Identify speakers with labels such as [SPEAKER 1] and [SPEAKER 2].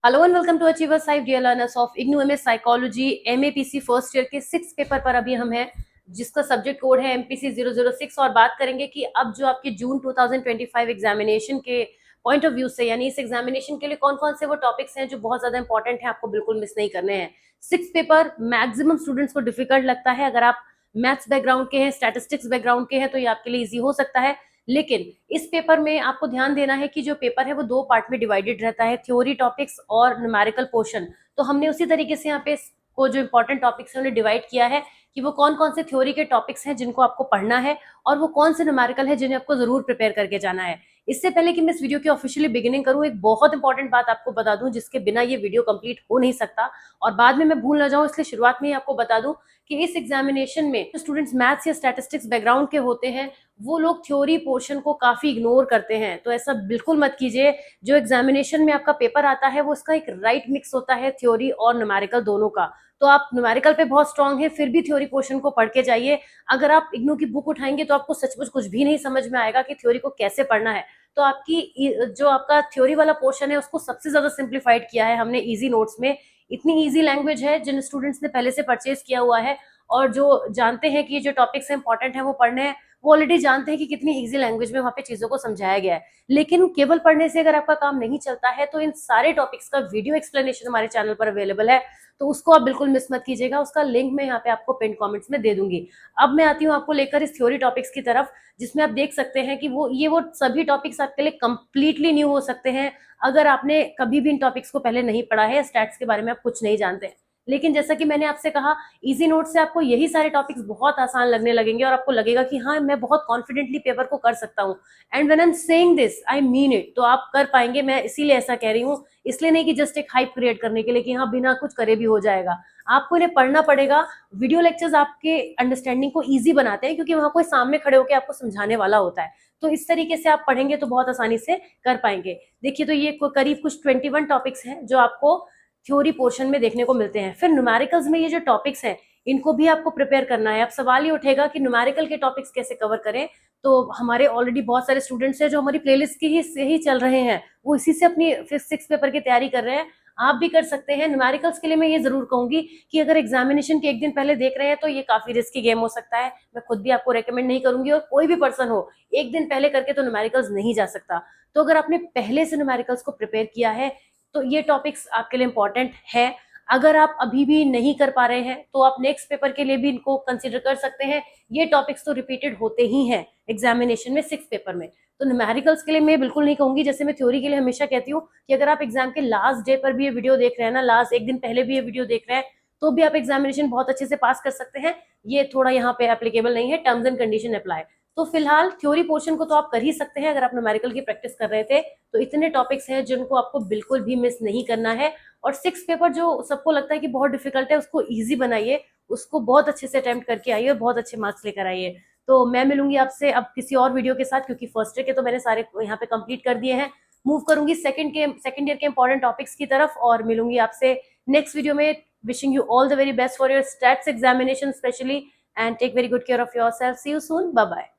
[SPEAKER 1] Hello and welcome to achievers 5 dear learners of IGNOU MS psychology MAPC first year के 6 paper पर अभी हम हैं, जिसका सब्जेक्ट कोड है एमपीसी 006। और बात करेंगे कि अब जो आपके जून 2025 एग्जामिनेशन के पॉइंट ऑफ व्यू से, यानी इस एग्जामिनेशन के लिए कौन कौन से वो टॉपिक्स हैं जो बहुत ज्यादा इंपॉर्टेंट है, आपको बिल्कुल मिस नहीं करने हैं। 6 पेपर मैक्सिमम स्टूडेंट्स को डिफिकल्ट लगता है। अगर आप मैथ्स बैकग्राउंड के हैं, स्टैटिस्टिक्स बैकग्राउंड के हैं, तो ये आपके लिए ईजी हो सकता है। लेकिन इस पेपर में आपको ध्यान देना है कि जो पेपर है वो 2 पार्ट में डिवाइडेड रहता है, थ्योरी टॉपिक्स और न्यूमेरिकल पोर्शन। तो हमने उसी तरीके से यहाँ पे को जो इंपॉर्टेंट टॉपिक्स है उन्हें डिवाइड किया है कि वो कौन कौन से थ्योरी के टॉपिक्स हैं जिनको आपको पढ़ना है और वो कौन से न्यूमेरिकल है जिन्हें आपको जरूर प्रिपेयर करके जाना है। इससे पहले कि मैं इस वीडियो की ऑफिशियली बिगिनिंग करूं, एक बहुत इंपॉर्टेंट बात आपको बता दूं जिसके बिना ये वीडियो कंप्लीट हो नहीं सकता और बाद में मैं भूल ना जाऊं, इसलिए शुरुआत में ही आपको बता दूं कि इस एग्जामिनेशन में जो स्टूडेंट्स मैथ्स या स्टैटिस्टिक्स बैकग्राउंड के होते हैं वो लोग थ्योरी पोर्शन को काफी इग्नोर करते हैं। तो ऐसा बिल्कुल मत कीजिए। जो एग्जामिनेशन में आपका पेपर आता है वो उसका एक राइट मिक्स होता है थ्योरी और न्यूमेरिकल दोनों का। तो आप न्यूमेरिकल पे बहुत स्ट्रांग है फिर भी थ्योरी पोर्शन को पढ़ के जाइए। अगर आप इग्नू की बुक उठाएंगे तो आपको सचमुच कुछ भी नहीं समझ में आएगा कि थ्योरी को कैसे पढ़ना है। तो आपकी जो आपका थ्योरी वाला पोर्शन है उसको सबसे ज्यादा सिंप्लीफाइड किया है हमने इजी नोट्स में। इतनी इजी लैंग्वेज है, जिन स्टूडेंट्स ने पहले से परचेज किया हुआ है और जो जानते हैं कि जो टॉपिक्स इंपॉर्टेंट है वो पढ़ने हैं, वो ऑलरेडी जानते हैं कि कितनी इजी लैंग्वेज में वहां पे चीजों को समझाया गया है। लेकिन केवल पढ़ने से अगर आपका काम नहीं चलता है तो इन सारे टॉपिक्स का वीडियो एक्सप्लेनेशन हमारे चैनल पर अवेलेबल है, तो उसको आप बिल्कुल मिस मत कीजिएगा। उसका लिंक मैं यहाँ पे आपको पिन कमेंट्स में दे दूंगी। अब मैं आती हूँ आपको लेकर इस थ्योरी टॉपिक्स की तरफ, जिसमें आप देख सकते हैं कि वो सभी टॉपिक्स आपके लिए कंप्लीटली न्यू हो सकते हैं अगर आपने कभी भी इन टॉपिक्स को पहले नहीं पढ़ा है, स्टैट्स के बारे में आप कुछ नहीं जानते। लेकिन जैसा कि मैंने आपसे कहा, इजी नोट से आपको यही सारे टॉपिक्स बहुत आसान लगने लगेंगे और आपको लगेगा कि हाँ, मैं बहुत कॉन्फिडेंटली पेपर को कर सकता हूँ। And when I am saying this I mean it. तो आप कर पाएंगे, मैं इसीलिए ऐसा कह रही हूँ, इसलिए नहीं कि जस्ट एक हाइप क्रिएट करने के लिए कि हाँ बिना कुछ करे भी हो जाएगा। आपको इन्हें पढ़ना पड़ेगा। वीडियो लेक्चर्स आपके अंडरस्टैंडिंग को ईजी बनाते हैं क्योंकि वहां कोई सामने खड़े होकर आपको समझाने वाला होता है। तो इस तरीके से आप पढ़ेंगे तो बहुत आसानी से कर पाएंगे। देखिए, तो ये करीब कुछ 21 टॉपिक्स हैं जो आपको थ्योरी पोर्शन में देखने को मिलते हैं। फिर न्यूमेरिकल्स में ये जो टॉपिक्स हैं इनको भी आपको प्रिपेयर करना है। अब सवाल ये उठेगा कि न्यूमेरिकल के टॉपिक्स कैसे कवर करें। तो हमारे ऑलरेडी बहुत सारे स्टूडेंट्स हैं जो हमारी प्लेलिस्ट की ही से ही चल रहे हैं, वो इसी से अपनी 6 पेपर की तैयारी कर रहे हैं। आप भी कर सकते हैं। न्यूमेरिकल्स के लिए मैं ये जरूर कहूंगी कि अगर एग्जामिनेशन के एक दिन पहले देख रहे हैं तो ये काफी रिस्की गेम हो सकता है। मैं खुद भी आपको रेकमेंड नहीं करूंगी और कोई भी पर्सन हो, एक दिन पहले करके तो न्यूमेरिकल्स नहीं जा सकता। तो अगर आपने पहले से न्यूमेरिकल्स को प्रिपेयर किया है तो ये टॉपिक्स आपके लिए इंपॉर्टेंट है। अगर आप अभी भी नहीं कर पा रहे हैं तो आप नेक्स्ट पेपर के लिए भी इनको कंसिडर कर सकते हैं। ये टॉपिक्स तो रिपीटेड होते ही हैं एग्जामिनेशन में 6 पेपर में। तो न्यूमेरिकल्स के लिए मैं बिल्कुल नहीं कहूंगी, जैसे मैं थ्योरी के लिए हमेशा कहती हूँ कि अगर आप एग्जाम के लास्ट डे पर भी ये वीडियो देख रहे हैं ना, लास्ट एक दिन पहले भी ये वीडियो देख रहे हैं, तो भी आप एग्जामिनेशन बहुत अच्छे से पास कर सकते हैं। ये थोड़ा यहाँ पे एप्लीकेबल नहीं है, टर्म्स एंड कंडीशन अप्लाई। तो फिलहाल थ्योरी पोर्शन को तो आप कर ही सकते हैं। अगर आप न्यूमेरिकल की प्रैक्टिस कर रहे थे तो इतने टॉपिक्स हैं जिनको आपको बिल्कुल भी मिस नहीं करना है। और 6 पेपर जो सबको लगता है कि बहुत डिफिकल्ट है उसको इजी बनाइए, उसको बहुत अच्छे से अटेम्प्ट करके आइए और बहुत अच्छे मार्क्स लेकर आइए। तो मैं मिलूंगी आपसे अब किसी और वीडियो के साथ, क्योंकि फर्स्ट ईयर के तो मैंने सारे यहाँ पे कंप्लीट कर दिए हैं। मूव करूंगी सेकंड ईयर के इंपॉर्टेंट टॉपिक्स की तरफ और मिलूंगी आपसे नेक्स्ट वीडियो में। Wishing you all the very best for your stats examination specially, and take very good care of yourself. See you soon, bye bye.